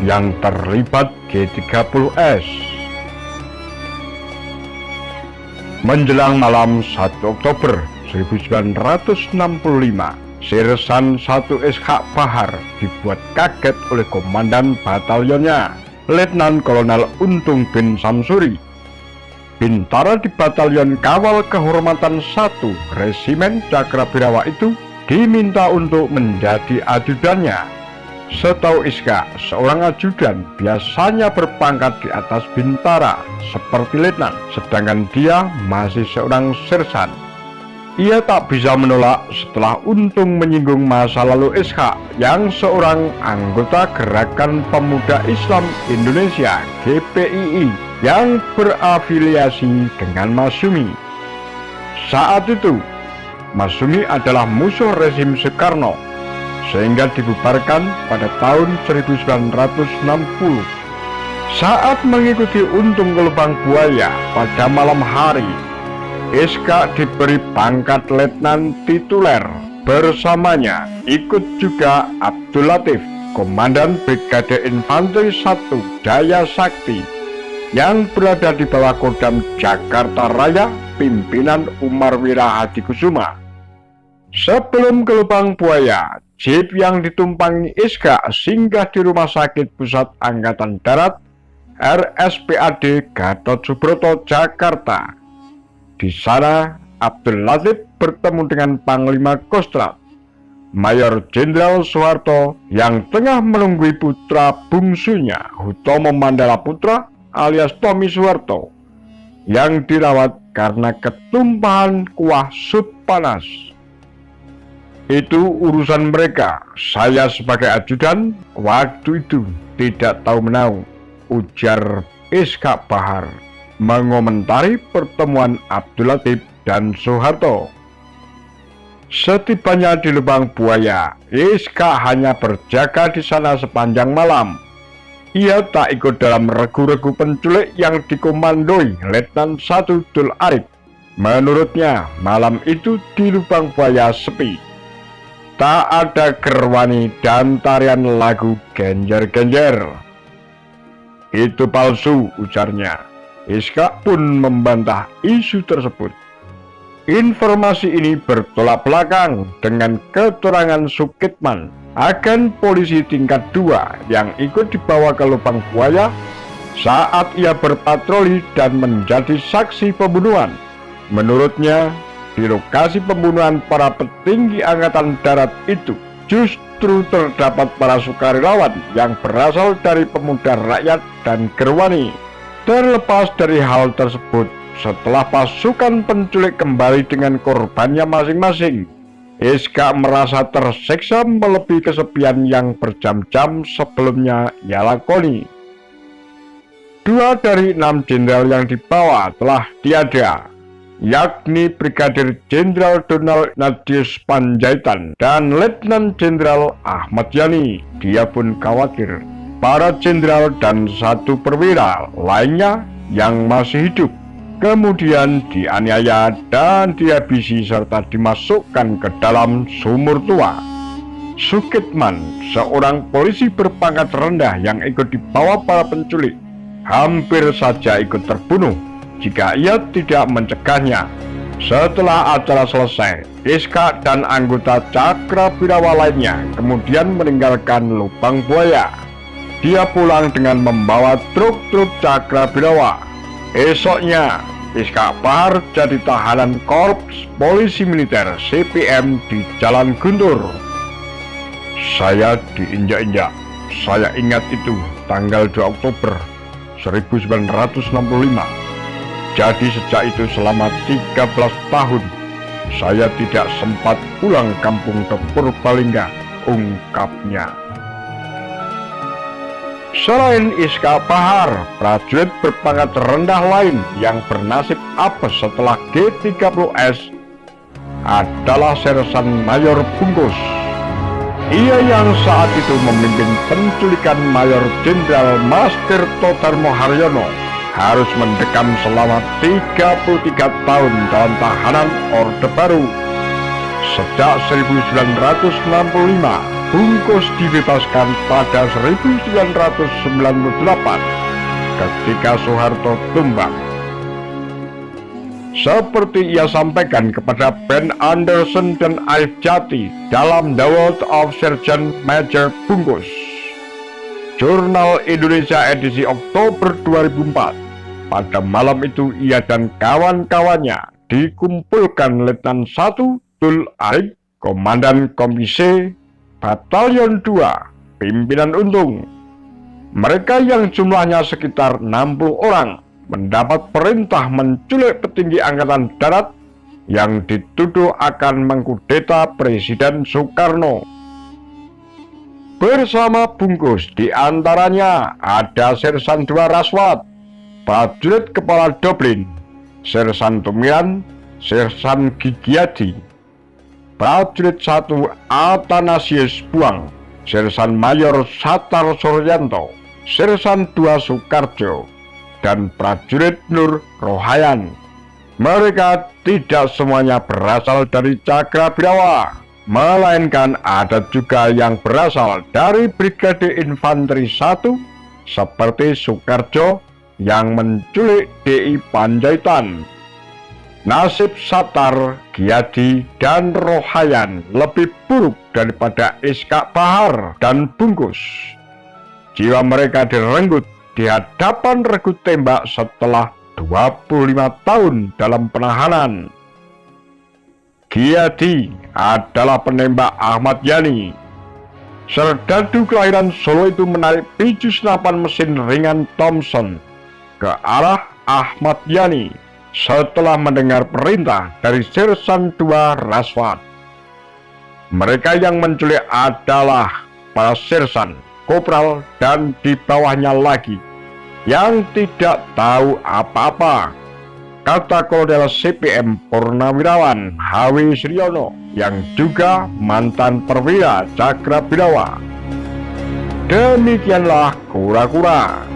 yang terlibat G30S. Menjelang malam 1 Oktober 1965, Sersan 1 Ishak Bahar dibuat kaget oleh komandan batalionnya, Letnan Kolonel Untung bin Samsuri. Bintara di Batalion Kawal Kehormatan 1 Resimen Cakrabirawa itu diminta untuk menjadi ajudannya. Setahu Ishak, seorang ajudan biasanya berpangkat di atas bintara seperti letnan, sedangkan dia masih seorang sersan. Ia tak bisa menolak setelah Untung menyinggung masa lalu Ishak yang seorang anggota Gerakan Pemuda Islam Indonesia (GPII) yang berafiliasi dengan Masyumi. Saat itu, Masyumi adalah musuh rezim Soekarno, sehingga dibubarkan pada tahun 1960. Saat mengikuti Untung ke Lubang Buaya pada malam hari, Ishak diberi pangkat letnan tituler. Bersamanya ikut juga Abdul Latif, Komandan Brigade Infanteri 1 Daya Sakti, yang berada di bawah Kodam Jakarta Raya pimpinan Umar Wira Hadikusuma. Sebelum ke Lubang Buaya, jeep yang ditumpangi Ishak singgah di Rumah Sakit Pusat Angkatan Darat RSPAD Gatot Subroto, Jakarta. Di sana, Abdul Latif bertemu dengan Panglima Kostrad, Mayor Jenderal Soeharto, yang tengah menunggui putra bungsunya, Hutomo Mandala Putra alias Tommy Soeharto, yang dirawat karena ketumpahan kuah sup panas. Itu urusan mereka. Saya sebagai ajudan waktu itu tidak tahu menau, ujar Ishak Bahar mengomentari pertemuan Abdul Latif dan Soeharto. Setibanya di Lubang Buaya, Ishak hanya berjaga di sana sepanjang malam. Ia tak ikut dalam regu-regu penculik yang dikomandoi Letnan 1 Dul Arif. Menurutnya, malam itu di Lubang Buaya sepi. Tak ada gerwani dan tarian lagu genjer-genjer. Itu palsu, ujarnya. Ishak pun membantah isu tersebut. Informasi ini bertolak belakang dengan keterangan Sukitman, agen polisi tingkat 2 yang ikut dibawa ke Lubang Buaya saat ia berpatroli dan menjadi saksi pembunuhan. Menurutnya, di lokasi pembunuhan para petinggi Angkatan Darat itu justru terdapat para sukarelawan yang berasal dari pemuda rakyat dan gerwani. Terlepas dari hal tersebut, setelah pasukan penculik kembali dengan korbannya masing-masing, Ishak merasa tersiksa melebihi kesepian yang berjam-jam sebelumnya ia lakoni. 2 dari 6 jenderal yang dibawa telah tiada, yakni Brigadir Jenderal Donald Nadius Panjaitan dan Letnan Jenderal Ahmad Yani. Dia pun khawatir para jenderal dan 1 perwira lainnya yang masih hidup kemudian dianiaya dan dihabisi serta dimasukkan ke dalam sumur tua. Sukitman, seorang polisi berpangkat rendah yang ikut dibawa para penculik, hampir saja ikut terbunuh jika ia tidak mencegahnya. Setelah acara selesai, Ishak dan anggota Cakrabirawa lainnya kemudian meninggalkan Lubang Buaya. Dia pulang dengan membawa truk-truk Cakrabirawa. Esoknya, Ishak Bahar jadi tahanan Korps Polisi Militer CPM di Jalan Guntur. Saya diinjak-injak. Saya ingat itu tanggal 2 Oktober 1965. Jadi sejak itu selama 13 tahun saya tidak sempat pulang kampung ke Purbalingga, ungkapnya. Selain Ishak Bahar, prajurit berpangkat rendah lain yang bernasib apes setelah G30S adalah Sersan Mayor Bungkus. Ia yang saat itu memimpin penculikan Mayor Jenderal Mas Tirto Darmo Haryono harus mendekam selama 33 tahun dalam tahanan Orde Baru. Sejak 1965, Bungkus dibebaskan pada 1998 ketika Soeharto tumbang. Seperti ia sampaikan kepada Ben Anderson dan Arif Jati dalam The World of Sergeant Major Bungkus, Jurnal Indonesia edisi Oktober 2004. Pada malam itu ia dan kawan-kawannya dikumpulkan Letnan 1 Tul Arik, Komandan Komisi Batalion 2, Pimpinan Untung. Mereka yang jumlahnya sekitar 60 orang mendapat perintah menculik petinggi Angkatan Darat yang dituduh akan mengkudeta Presiden Soekarno. Bersama Bungkus diantaranya ada Sersan 2 Raswat, prajurit kepala Doblin, Sersan Tumian, Sersan Gigiadi, prajurit 1 Athanasius Buang, Sersan Mayor Satar Suryanto, Sersan 2 Soekarjo, dan prajurit Nur Rohayan. Mereka tidak semuanya berasal dari Cakrabirawa, melainkan ada juga yang berasal dari Brigade Infanteri 1 seperti Soekarjo yang menculik DI Panjaitan. Nasib Satar, Giadi, dan Rohayan lebih buruk daripada Iskak Bahar dan Bungkus. Jiwa mereka direnggut di hadapan regu tembak setelah 25 tahun dalam penahanan. Giadi adalah penembak Ahmad Yani. Serdadu kelahiran Solo itu menarik picu senapan mesin ringan Thompson ke arah Ahmad Yani setelah mendengar perintah dari Sersan 2 Raswat. Mereka yang menculik adalah para sersan, kopral, dan di bawahnya lagi yang tidak tahu apa-apa, kata Kolonel CPM Purnawirawan H.W. Suryono yang juga mantan perwira Cakrabirawa. Demikianlah kura-kura.